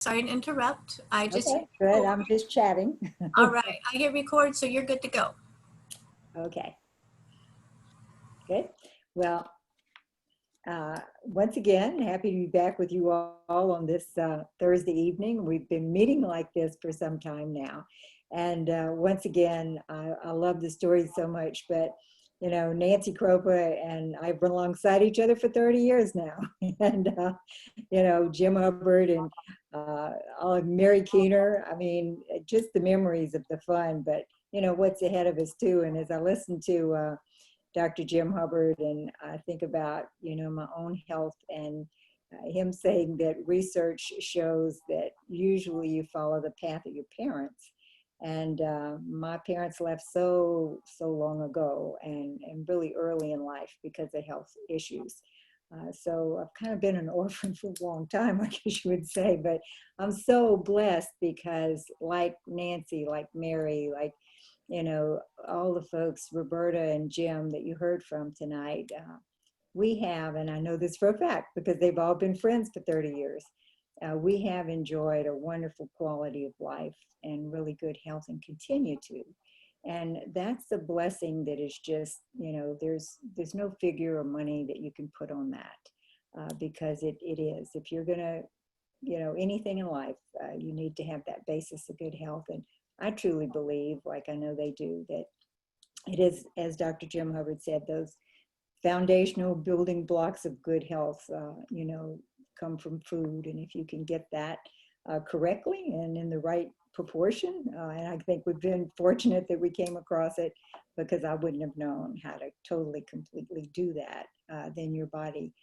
Sorry to interrupt. I just Okay, good. I'm just chatting. all right. I hit record, so you're good to go. Okay, good. Well, once again, happy to be back with you all on this Thursday evening. We've been meeting like this for some time now. And once again, I love the story so much, but you know, Nancy Kropa and I've been alongside each other for 30 years now. And, you know, Jim Hubbard and Mary Keener. I mean, just the memories of the fun, but you know, what's ahead of us too. And as I listen to Dr. Jim Hubbard, and I think about, you know, my own health and him saying that research shows that usually you follow the path of your parents. And my parents left so long ago and really early in life because of health issues. So I've kind of been an orphan for a long time, I guess you would say, but I'm so blessed because like Nancy, like Mary, like, you know, all the folks, Roberta and Jim that you heard from tonight, we have, and I know this for a fact because they've all been friends for 30 years, we have enjoyed a wonderful quality of life and really good health and continue to. And that's the blessing that is just, you know, there's no figure or money that you can put on that because it is. If you're going to, you know, anything in life, you need to have that basis of good health. And I truly believe, like I know they do, that it is, as Dr. Jim Hubbard said, those foundational building blocks of good health, you know, come from food. And if you can get that correctly and in the right proportion, and I think we've been fortunate that we came across it because I wouldn't have known how to totally, completely do that, then your body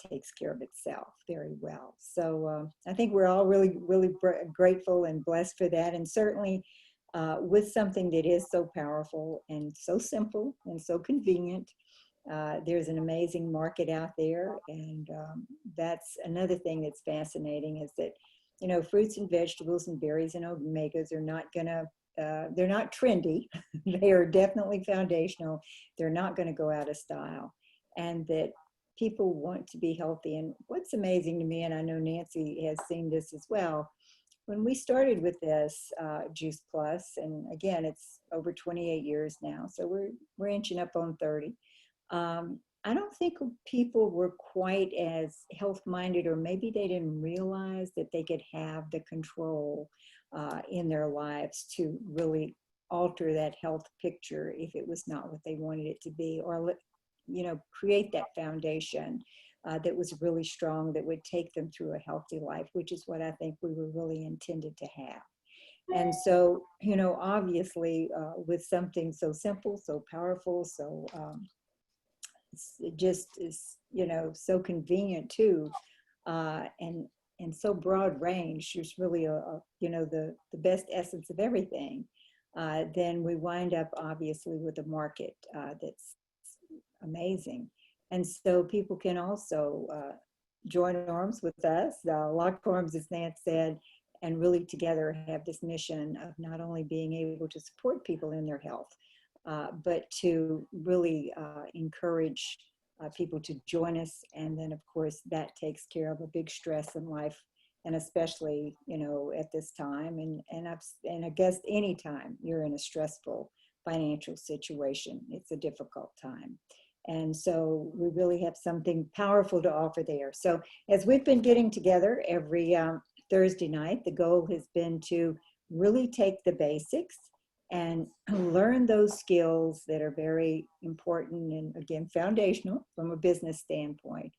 takes care of itself very well. So I think we're all really, really grateful and blessed for that. And certainly with something that is so powerful and so simple and so convenient, there's an amazing market out there. And that's another thing that's fascinating is that, you know, fruits and vegetables and berries and omegas are not gonna, they're not trendy. They are definitely foundational. They're not gonna go out of style. And that people want to be healthy. And what's amazing to me, and I know Nancy has seen this as well, when we started with this Juice Plus, and again, it's over 28 years now, so we're inching up on 30. I don't think people were quite as health-minded, or maybe they didn't realize that they could have the control in their lives to really alter that health picture if it was not what they wanted it to be, or, you know, create that foundation that was really strong that would take them through a healthy life, which is what I think we were really intended to have. And so, you know, obviously with something so simple, so powerful, so it just is, you know, so convenient too, and so broad range, there's really you know, the best essence of everything, then we wind up obviously with a market that's amazing. And so people can also join arms with us, lock arms, as Nance said, and really together have this mission of not only being able to support people in their health, but to really encourage people to join us. And then, of course, that takes care of a big stress in life, and especially, you know, at this time, and I guess any time you're in a stressful financial situation, it's a difficult time. And so we really have something powerful to offer there. So as we've been getting together every Thursday night, the goal has been to really take the basics and learn those skills that are very important and, again, foundational from a business standpoint,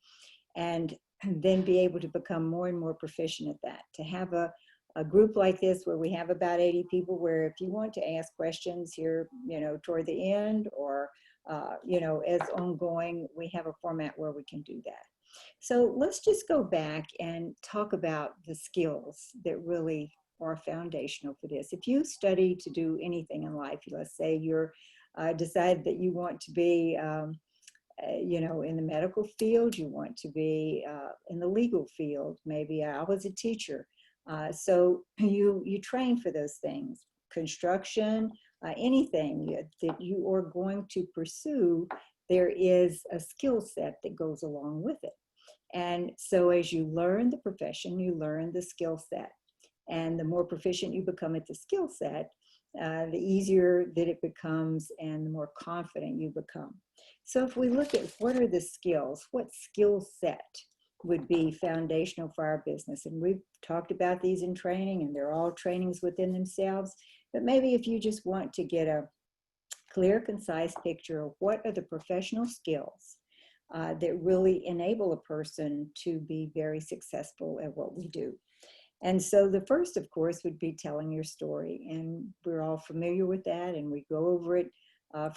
and then be able to become more and more proficient at that. To have a group like this where we have about 80 people, where if you want to ask questions here, you know, toward the end, or you know, as ongoing, we have a format where we can do that. So let's just go back and talk about the skills that really are foundational for this. If you study to do anything in life, let's say you're decide that you want to be, you know, in the medical field, you want to be in the legal field. Maybe I was a teacher, so you train for those things. Construction, anything that you are going to pursue, there is a skill set that goes along with it. And so as you learn the profession, you learn the skill set. And the more proficient you become at the skill set, the easier that it becomes and the more confident you become. So if we look at what are the skills, what skill set would be foundational for our business? And we've talked about these in training, and they're all trainings within themselves. But maybe if you just want to get a clear, concise picture of what are the professional skills that really enable a person to be very successful at what we do. And so the first, of course, would be telling your story. And we're all familiar with that, and we go over it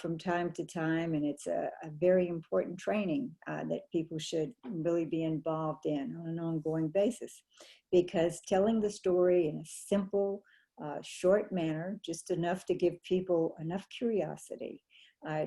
from time to time. And it's a very important training that people should really be involved in on an ongoing basis, because telling the story in a simple, short manner, just enough to give people enough curiosity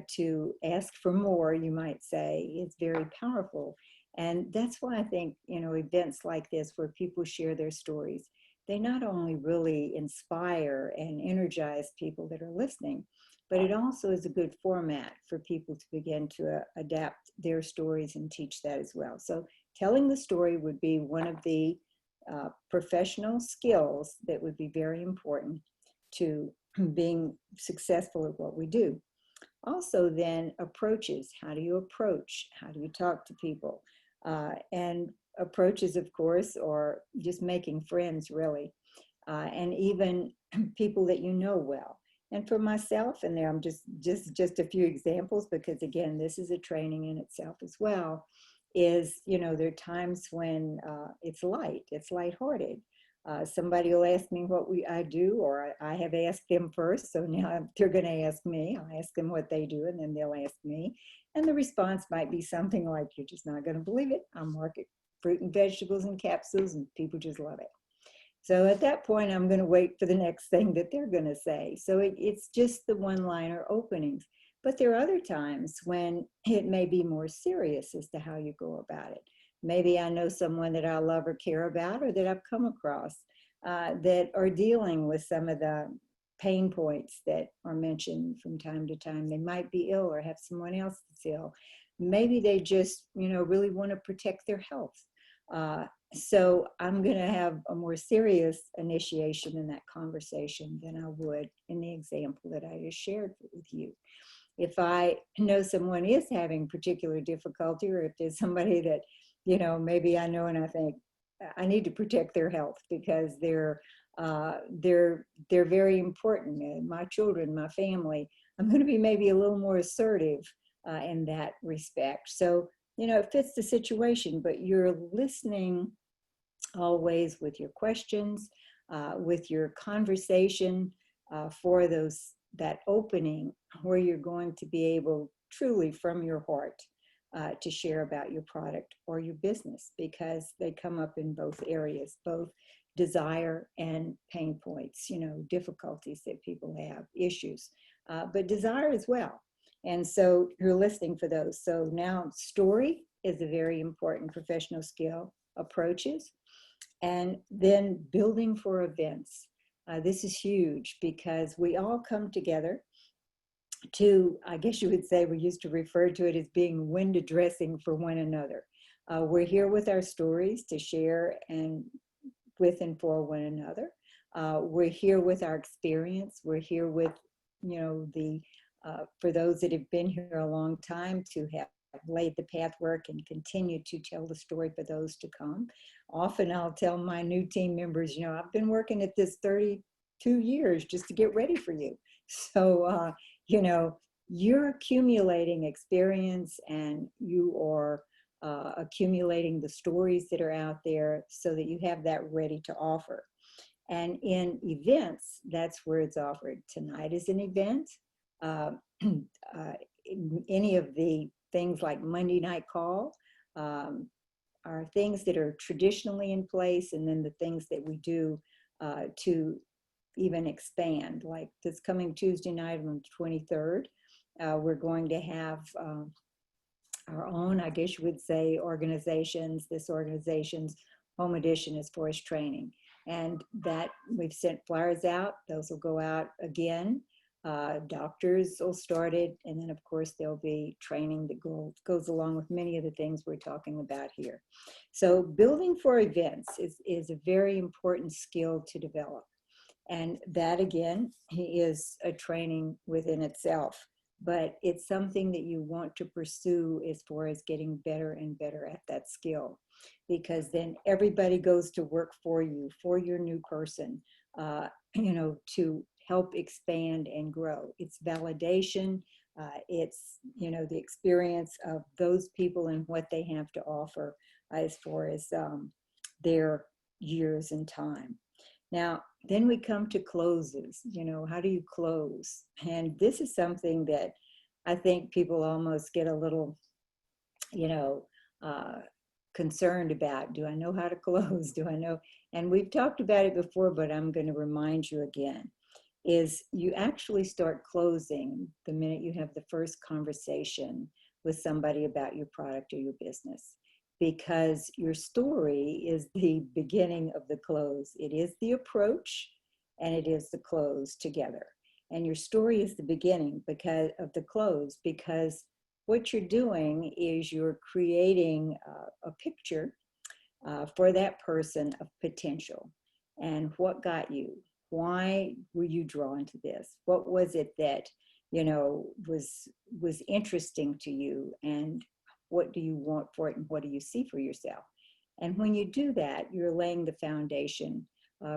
to ask for more, you might say, is very powerful. And that's why I think, events like this where people share their stories, they not only really inspire and energize people that are listening, but it also is a good format for people to begin to adapt their stories and teach that as well. So telling the story would be one of the professional skills that would be very important to being successful at what we do. Also then approaches, how do you approach? How do you talk to people? And approaches, of course, or just making friends really, and even people that you know well. And for myself, and there I'm just a few examples, because again, this is a training in itself as well, is, there are times when it's lighthearted. Somebody will ask me what I do, or I have asked them first, so now they're going to ask me. I'll ask them what they do, and then they'll ask me. And the response might be something like, "You're just not going to believe it. I market fruit and vegetables in capsules, and people just love it." So at that point, I'm going to wait for the next thing that they're going to say. So it's just the one-liner openings. But there are other times when it may be more serious as to how you go about it. Maybe I know someone that I love or care about, or that I've come across that are dealing with some of the pain points that are mentioned from time to time. They might be ill or have someone else that's ill. Maybe they just, really want to protect their health. So I'm going to have a more serious initiation in that conversation than I would in the example that I just shared with you. If I know someone is having particular difficulty, or if there's somebody that, maybe I know and I think I need to protect their health because they're very important. My children, my family, I'm going to be maybe a little more assertive in that respect. So, it fits the situation, but you're listening always with your questions, with your conversation for that opening where you're going to be able truly from your heart to share about your product or your business, because they come up in both areas, both desire and pain points, difficulties that people have, issues, but desire as well. And so you're listening for those. So now story is a very important professional skill, approaches, and then building for events. This is huge because we all come together to, I guess you would say, we used to refer to it as being window dressing for one another. We're here with our stories to share and with and for one another. We're here with our experience. We're here with, for those that have been here a long time, to have laid the pathwork and continue to tell the story for those to come. Often I'll tell my new team members, I've been working at this 32 years just to get ready for you. So, you're accumulating experience, and you are accumulating the stories that are out there so that you have that ready to offer. And in events, that's where it's offered. Tonight is an event. Any of the things like Monday night call are things that are traditionally in place, and then the things that we do to even expand. Like this coming Tuesday night on the 23rd, we're going to have our own, I guess you would say, organizations. This organization's home edition is forest training, and that we've sent flyers out. Those will go out again Doctors will start it, and then of course there'll be training that goes along with many of the things we're talking about here. So building for events is a very important skill to develop. And that again is a training within itself, but it's something that you want to pursue as far as getting better and better at that skill, because then everybody goes to work for you, for your new person, to help expand and grow. It's validation. It's, the experience of those people and what they have to offer as far as their years and time. Now, then we come to closes. How do you close? And this is something that I think people almost get a little, you know, uh, concerned about. Do I know how to close? Do I know? And we've talked about it before, but I'm going to remind you again, is you actually start closing the minute you have the first conversation with somebody about your product or your business, because your story is the beginning of the close. It is the approach and it is the close together. And your story is the beginning because of the close, because what you're doing is you're creating a picture for that person of potential. And what got you? Why were you drawn to this? What was it that was interesting to you? And what do you want for it? And what do you see for yourself? And when you do that, you're laying the foundation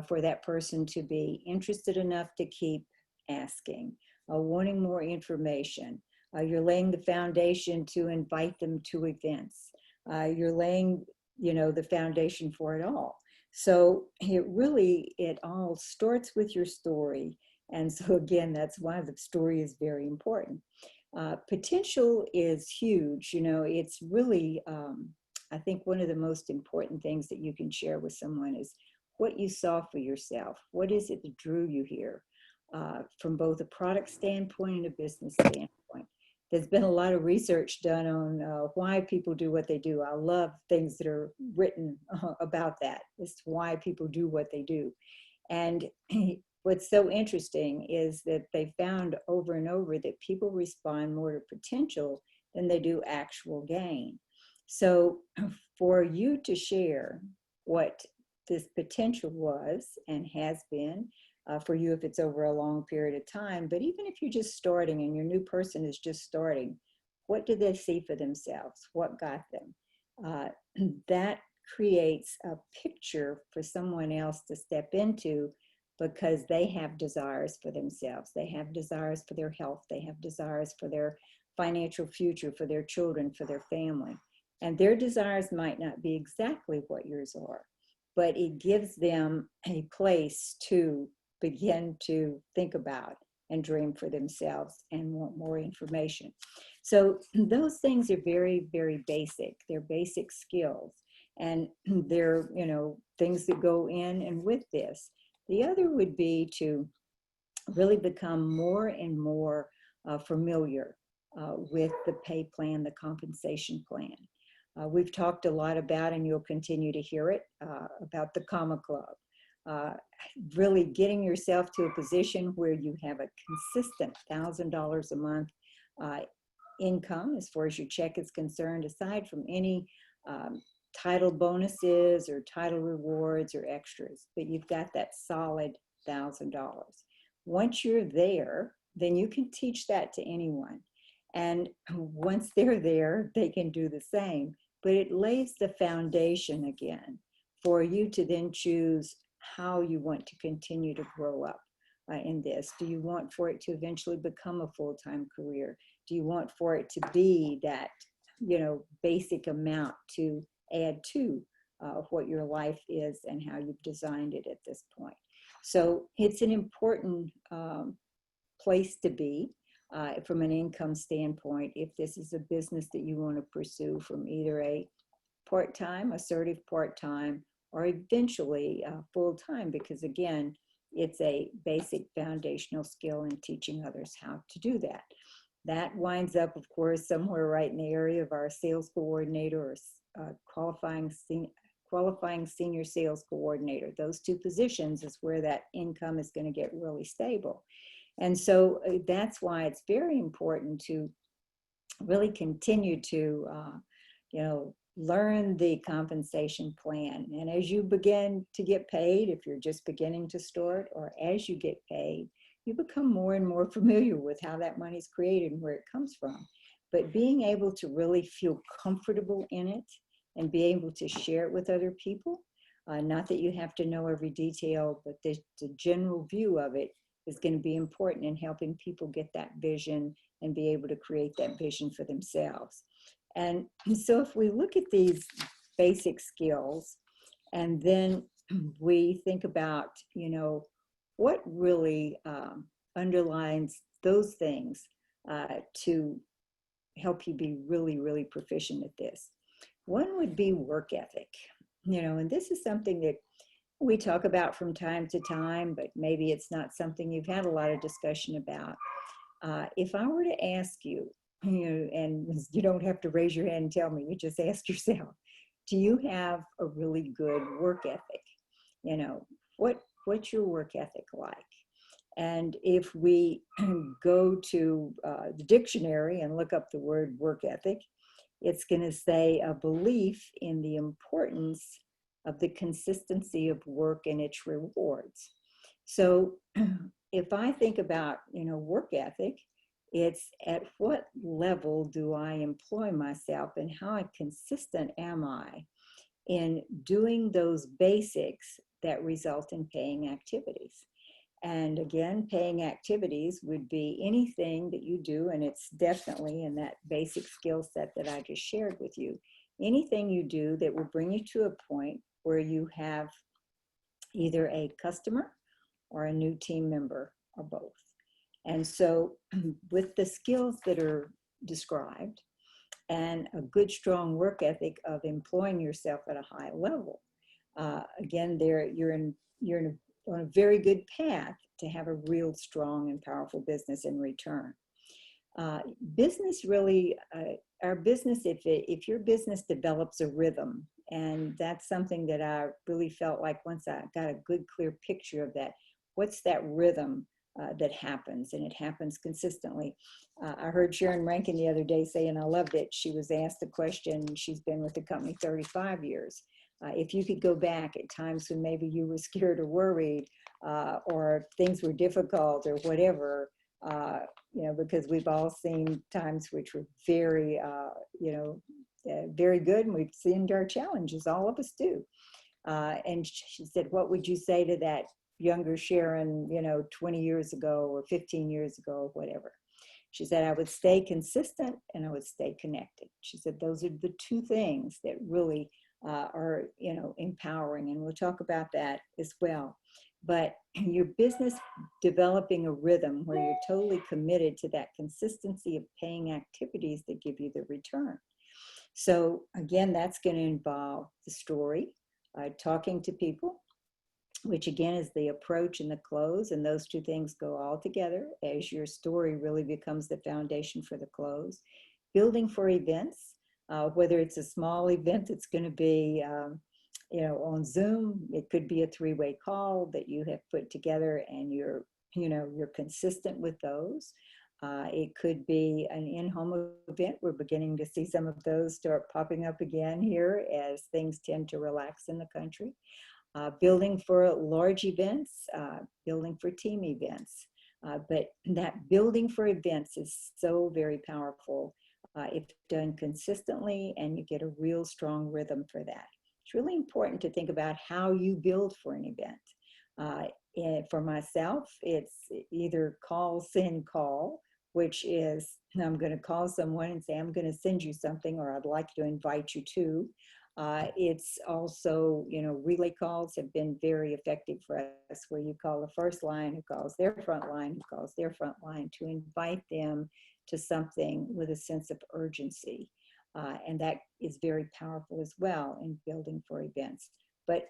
for that person to be interested enough to keep asking, wanting more information. You're laying the foundation to invite them to events. You're laying, the foundation for it all. So it all starts with your story. And so again, that's why the story is very important. Potential is huge. It's really, I think one of the most important things that you can share with someone is what you saw for yourself. What is it that drew you here? From both a product standpoint and a business standpoint. There's been a lot of research done on why people do what they do. I love things that are written about that. It's why people do what they do. And what's so interesting is that they found over and over that people respond more to potential than they do actual gain. So for you to share what this potential was and has been, for you if it's over a long period of time, but even if you're just starting and your new person is just starting, what do they see for themselves? What got them? That creates a picture for someone else to step into, because they have desires for themselves. They have desires for their health. They have desires for their financial future, for their children, for their family. And their desires might not be exactly what yours are, but it gives them a place to begin to think about and dream for themselves and want more information. So those things are very, very basic. They're basic skills, and they're, things that go in and with this. The other would be to really become more and more familiar with the pay plan, the compensation plan. We've talked a lot about, and you'll continue to hear it, about the Comma Club. Really getting yourself to a position where you have a consistent $1,000 a month income as far as your check is concerned, aside from any title bonuses or title rewards or extras, but you've got that solid $1,000. Once you're there, then you can teach that to anyone. And once they're there, they can do the same. But it lays the foundation again for you to then choose how you want to continue to grow up in this. Do you want for it to eventually become a full-time career? Do you want for it to be that, basic amount to add to what your life is and how you've designed it at this point? So it's an important place to be from an income standpoint if this is a business that you want to pursue from either a part-time, assertive part-time, or eventually full-time, because again, it's a basic foundational skill in teaching others how to do that. That winds up, of course, somewhere right in the area of our sales coordinator or qualifying senior sales coordinator. Those two positions is where that income is going to get really stable. And so that's why it's very important to really continue to, learn the compensation plan. And as you begin to get paid, if you're just beginning to start, or as you get paid, you become more and more familiar with how that money is created and where it comes from. But being able to really feel comfortable in it and be able to share it with other people, not that you have to know every detail, but the general view of it is going to be important in helping people get that vision and be able to create that vision for themselves. And so if we look at these basic skills and then we think about, what really underlines those things to help you be really, really proficient at this. One would be work ethic, and this is something that we talk about from time to time, but maybe it's not something you've had a lot of discussion about. If I were to ask you, and you don't have to raise your hand and tell me, you just ask yourself, do you have a really good work ethic? What's your work ethic like? And if we go to the dictionary and look up the word work ethic, it's going to say a belief in the importance of the consistency of work and its rewards. So if I think about, work ethic, it's at what level do I employ myself and how consistent am I in doing those basics that result in paying activities. And again, paying activities would be anything that you do, and it's definitely in that basic skill set that I just shared with you, anything you do that will bring you to a point where you have either a customer or a new team member or both. And so with the skills that are described and a good, strong work ethic of employing yourself at a high level, again, you're on a very good path to have a real strong and powerful business in return. Business really, our business, if your business develops a rhythm, and that's something that I really felt like once I got a good, clear picture of that, what's that rhythm that happens, and it happens consistently. I heard Sharon Rankin the other day say, and I loved it, she was asked the question, she's been with the company 35 years. If you could go back at times when maybe you were scared or worried, or things were difficult or whatever, because we've all seen times which were very, very good, and we've seen our challenges, all of us do. And she said, what would you say to that younger Sharon, 20 years ago or 15 years ago or whatever? She said, I would stay consistent and I would stay connected. She said, those are the two things that really are, empowering. And we'll talk about that as well. But your business developing a rhythm where you're totally committed to that consistency of paying activities that give you the return. So again, that's going to involve the story, talking to people, which again is the approach and the close, and those two things go all together as your story really becomes the foundation for the close. Building for events, whether it's a small event that's going to be on Zoom, it could be a three-way call that you have put together and you're consistent with those. It could be an in-home event. We're beginning to see some of those start popping up again here as things tend to relax in the country. Building for large events, building for team events. But that building for events is so very powerful if done consistently and you get a real strong rhythm for that. It's really important to think about how you build for an event. And for myself, it's either call, send, call, which is I'm going to call someone and say, I'm going to send you something, or I'd like to invite you to. It's also, relay calls have been very effective for us, where you call the first line, who calls their front line, who calls their front line, to invite them to something with a sense of urgency. And that is very powerful as well in building for events. But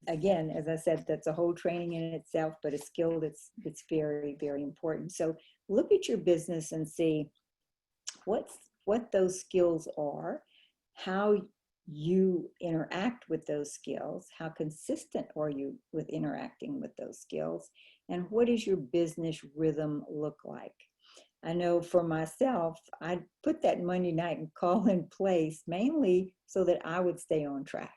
again, as I said, that's a whole training in itself, but a skill that's very, very important. So look at your business and see what those skills are, how you interact with those skills? How consistent are you with interacting with those skills? And what does your business rhythm look like? I know for myself, I put that Monday night call in place mainly so that I would stay on track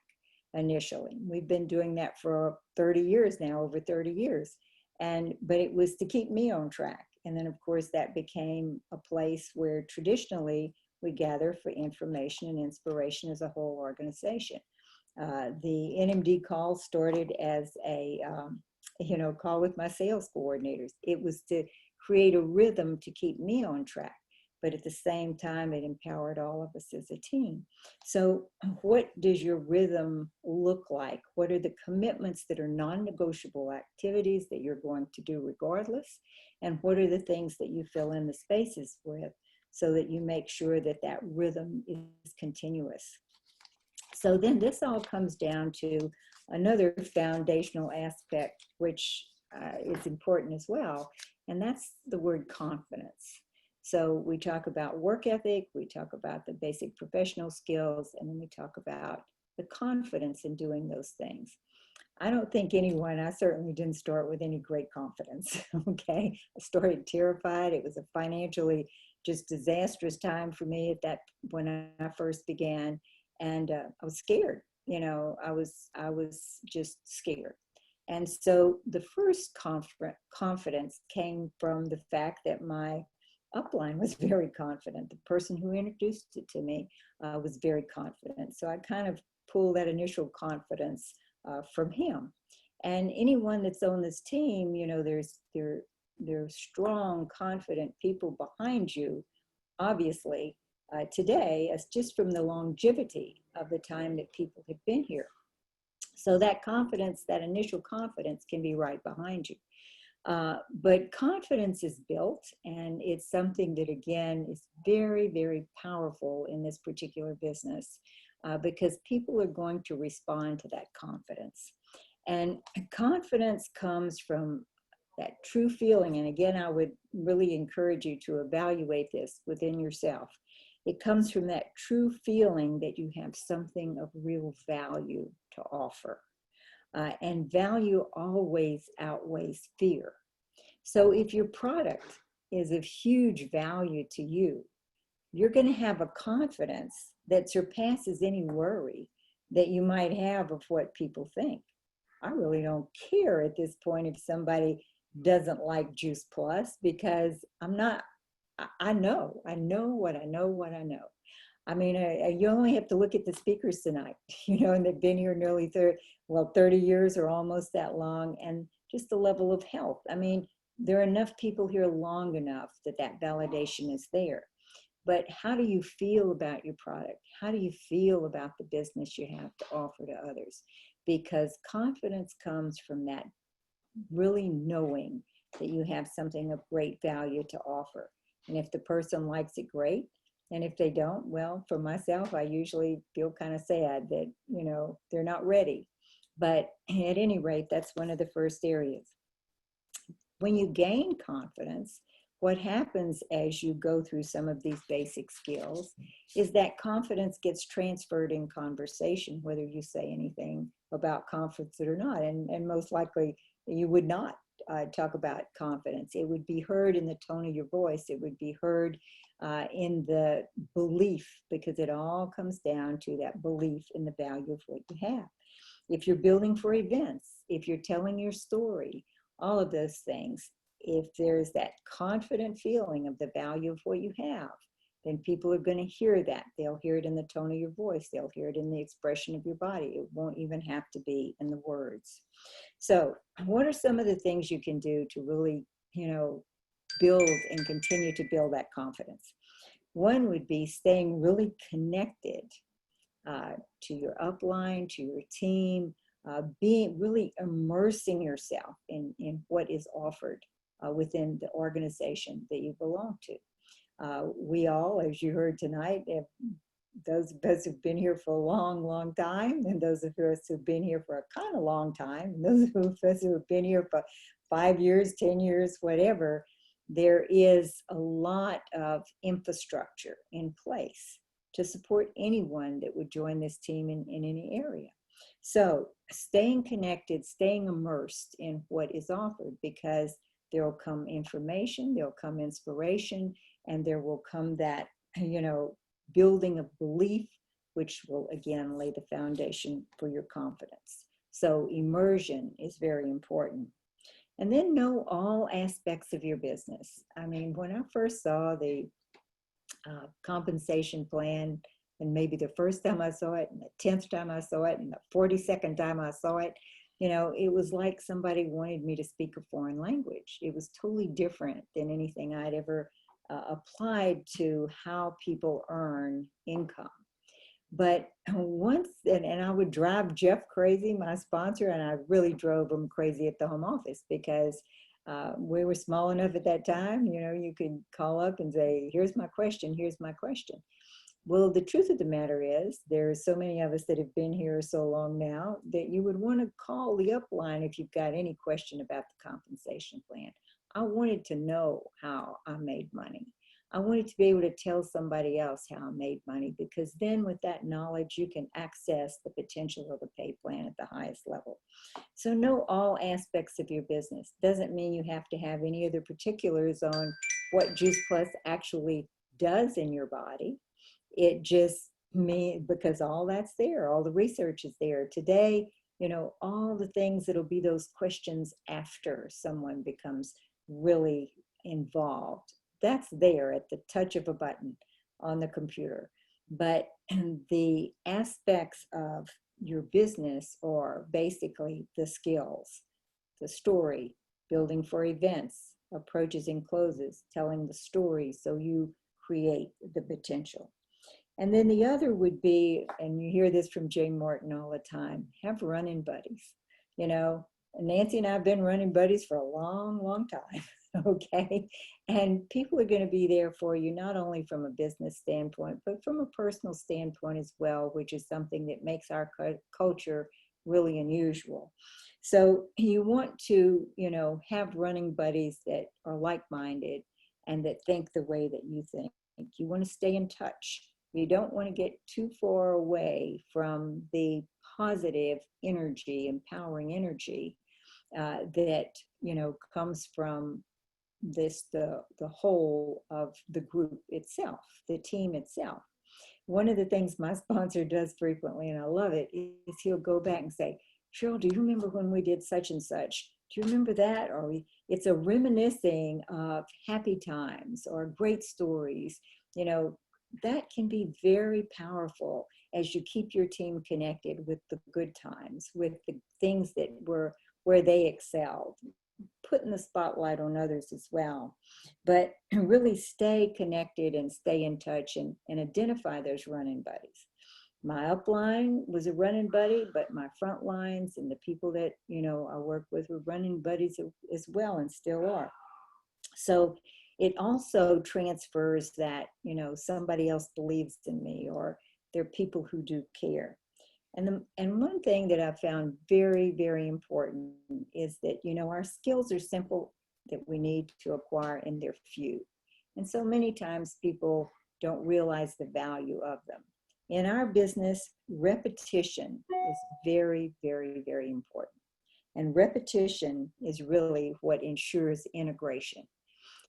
initially. We've been doing that for 30 years now, over 30 years. But it was to keep me on track. And then of course that became a place where traditionally we gather for information and inspiration as a whole organization. The NMD call started as a call with my sales coordinators. It was to create a rhythm to keep me on track, but at the same time, it empowered all of us as a team. So what does your rhythm look like? What are the commitments that are non-negotiable activities that you're going to do regardless? And what are the things that you fill in the spaces with so that you make sure that that rhythm is continuous? So then this all comes down to another foundational aspect, which is important as well, and that's the word confidence. So we talk about work ethic, we talk about the basic professional skills, and then we talk about the confidence in doing those things. I don't think I certainly didn't start with any great confidence, okay? I started terrified. It was a financially just disastrous time for me when I first began. And I was scared, I was just scared. And so the first confidence came from the fact that my upline was very confident. The person who introduced it to me was very confident. So I kind of pulled that initial confidence from him. And anyone that's on this team, there's strong, confident people behind you, obviously, today, as just from the longevity of the time that people have been here. So that confidence, that initial confidence can be right behind you. But confidence is built, and it's something that, again, is very, very powerful in this particular business because people are going to respond to that confidence. And confidence comes from that true feeling. And again, I would really encourage you to evaluate this within yourself. It comes from that true feeling that you have something of real value to offer. And value always outweighs fear. So if your product is of huge value to you, you're going to have a confidence that surpasses any worry that you might have of what people think. I really don't care at this point if somebody doesn't like Juice Plus, because I know what I know. I mean, you only have to look at the speakers tonight, and they've been here nearly 30 years or almost that long, and just the level of health. I mean, there are enough people here long enough that validation is there. But how do you feel about your product? How do you feel about the business you have to offer to others? Because confidence comes from that really knowing that you have something of great value to offer. And if the person likes it, great. And if they don't, well, for myself, I usually feel kind of sad that, they're not ready. But at any rate, that's one of the first areas. When you gain confidence, what happens as you go through some of these basic skills is that confidence gets transferred in conversation, whether you say anything about confidence or not. And most likely you would not talk about confidence. It would be heard in the tone of your voice. It would be heard in the belief, because it all comes down to that belief in the value of what you have. If you're building for events, if you're telling your story, all of those things, if there's that confident feeling of the value of what you have, then people are going to hear that. They'll hear it in the tone of your voice. They'll hear it in the expression of your body. It won't even have to be in the words. So what are some of the things you can do to really, build and continue to build that confidence? One would be staying really connected to your upline, to your team, being really immersing yourself in what is offered within the organization that you belong to. We all, as you heard tonight, those of us who've been here for a long, long time, and those of us who've been here for a kind of long time, and those of us who have been here for 5 years, 10 years, whatever, there is a lot of infrastructure in place to support anyone that would join this team in any area. So staying connected, staying immersed in what is offered, because there will come information, there will come inspiration, and there will come that, building of belief, which will again lay the foundation for your confidence. So immersion is very important. And then know all aspects of your business. I mean, when I first saw the compensation plan, and maybe the first time I saw it, and the 10th time I saw it, and the 42nd time I saw it, it was like somebody wanted me to speak a foreign language. It was totally different than anything I'd ever applied to how people earn income. But once, and I would drive Jeff crazy, my sponsor, and I really drove him crazy at the home office, because we were small enough at that time, you could call up and say, here's my question, here's my question. Well, the truth of the matter is, there are so many of us that have been here so long now that you would want to call the upline if you've got any question about the compensation plan. I wanted to know how I made money. I wanted to be able to tell somebody else how I made money, because then with that knowledge, you can access the potential of the pay plan at the highest level. So know all aspects of your business. Doesn't mean you have to have any of the particulars on what Juice Plus actually does in your body. It just means, because all that's there, all the research is there. Today, all the things that'll be those questions after someone becomes really involved, that's there at the touch of a button on the computer. But the aspects of your business are basically the skills, the story, building for events, approaches and closes, telling the story so you create the potential. And then the other would be, and you hear this from Jane Morton all the time, have running buddies. Nancy and I have been running buddies for a long, long time, okay? And people are going to be there for you, not only from a business standpoint, but from a personal standpoint as well, which is something that makes our culture really unusual. So you want to, have running buddies that are like-minded and that think the way that you think. You want to stay in touch. You don't want to get too far away from the positive energy, empowering energy that, comes from the whole of the group itself, the team itself. One of the things my sponsor does frequently, and I love it, is he'll go back and say, Cheryl, do you remember when we did such and such? Do you remember that? Or it's a reminiscing of happy times or great stories. That can be very powerful as you keep your team connected with the good times, with the things that were where they excelled, putting the spotlight on others as well. But really stay connected and stay in touch and identify those running buddies. My upline was a running buddy, but my front lines and the people that, I work with were running buddies as well, and still are. So it also transfers that, somebody else believes in me, or there are people who do care. And one thing that I've found very, very important is that, our skills are simple that we need to acquire, and they're few. And so many times people don't realize the value of them. In our business, repetition is very, very, very important. And repetition is really what ensures integration.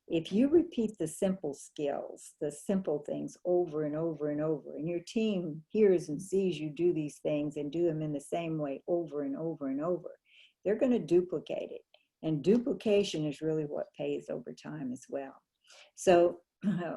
If you repeat the simple skills, the simple things over and over and over, and your team hears and sees you do these things and do them in the same way over and over and over, they're going to duplicate it. And duplication is really what pays over time as well. So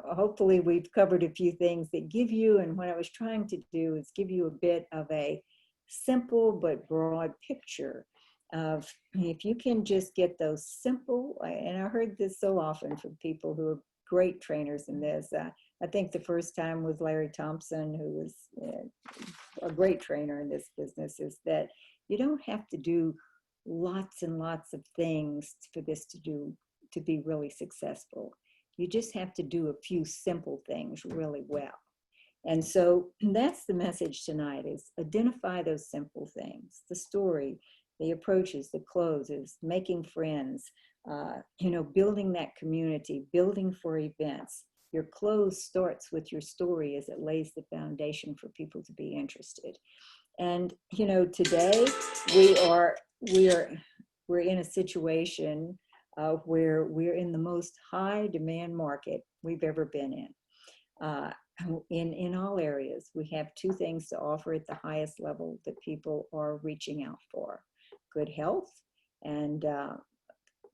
hopefully we've covered a few things that give you, and what I was trying to do is give you a bit of a simple but broad picture of, if you can just get those simple, and I heard this so often from people who are great trainers in this. I think the first time was Larry Thompson, who was a great trainer in this business, is that you don't have to do lots and lots of things for this to be really successful. You just have to do a few simple things really well. And so that's the message tonight, is identify those simple things, the story, the approaches, the closes, making friends, building that community, building for events, your close starts with your story as it lays the foundation for people to be interested. And, you know, today we're in a situation where we're in the most high demand market we've ever been in. In all areas, we have two things to offer at the highest level that people are reaching out for: good health and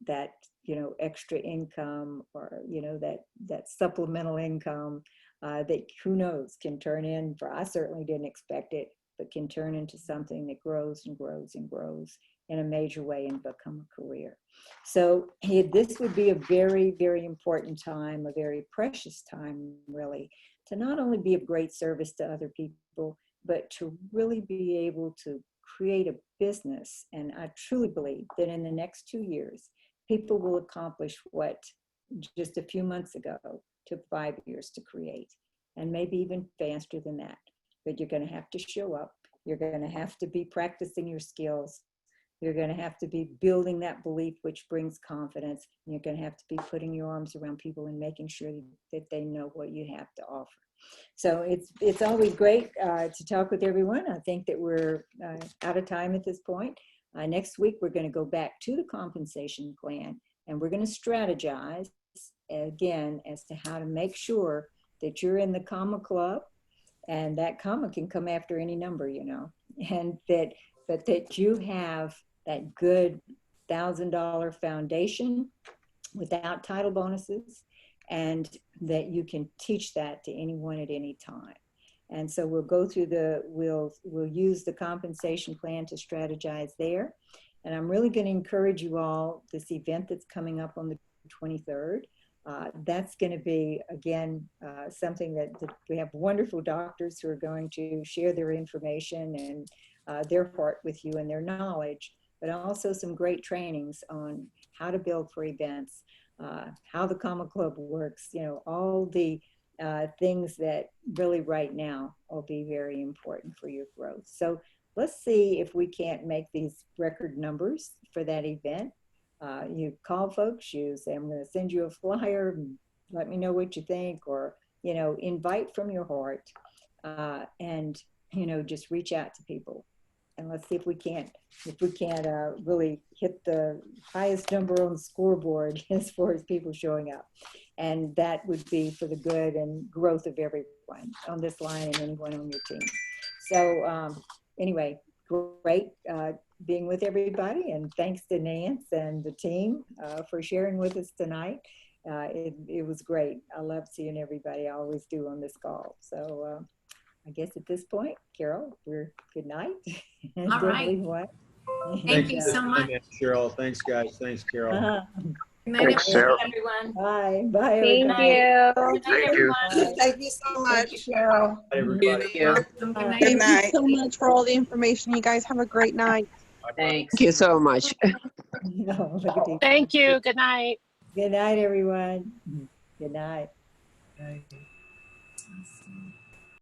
that, you know, extra income, or, you know, that supplemental income that, who knows, can turn in for, I certainly didn't expect it, but can turn into something that grows and grows and grows in a major way and become a career. So this would be a very, very important time, a very precious time, really, to not only be of great service to other people, but to really be able to create a business. And I truly believe that in the next 2 years, people will accomplish what just a few months ago took 5 years to create, and maybe even faster than that. But you're going to have to show up. You're going to have to be practicing your skills. You're going to have to be building that belief, which brings confidence. And you're going to have to be putting your arms around people and making sure that they know what you have to offer. So it's always great to talk with everyone. I think that we're out of time at this point. Next week, we're going to go back to the compensation plan, and we're going to strategize again as to how to make sure that you're in the comma club, and that comma can come after any number, you know, and that you have that good $1,000 foundation without title bonuses, and that you can teach that to anyone at any time. And so we'll go through we'll use the compensation plan to strategize there. And I'm really going to encourage you all, this event that's coming up on the 23rd, that's going to be, again, something that we have wonderful doctors who are going to share their information and their heart with you and their knowledge, but also some great trainings on how to build for events, how the Comma Club works, you know, all the things that really right now will be very important for your growth. So let's see if we can't make these record numbers for that event. You call folks, you say, I'm going to send you a flyer, let me know what you think, or, you know, invite from your heart, and, you know, just reach out to people. And let's see if we can't really hit the highest number on the scoreboard as far as people showing up. And that would be for the good and growth of everyone on this line and anyone on your team. So anyway, great being with everybody, and thanks to Nance and the team for sharing with us tonight. It was great. I love seeing everybody. I always do on this call. So I guess at this point, Carol, we're good night. All right. Thank you so much. Cheryl. Thanks, guys. Thanks, Carol. Good night, Thanks, Cheryl. everyone. Bye. Bye, Thank everybody. you. Thank you. Thank you so much. Cheryl. Bye, everybody. Good night. Good Thank night. you so much for all the information. You guys have a great night. Thank you so much. No, look at these. Thank you. Good night. Good night, everyone. Good night. Awesome.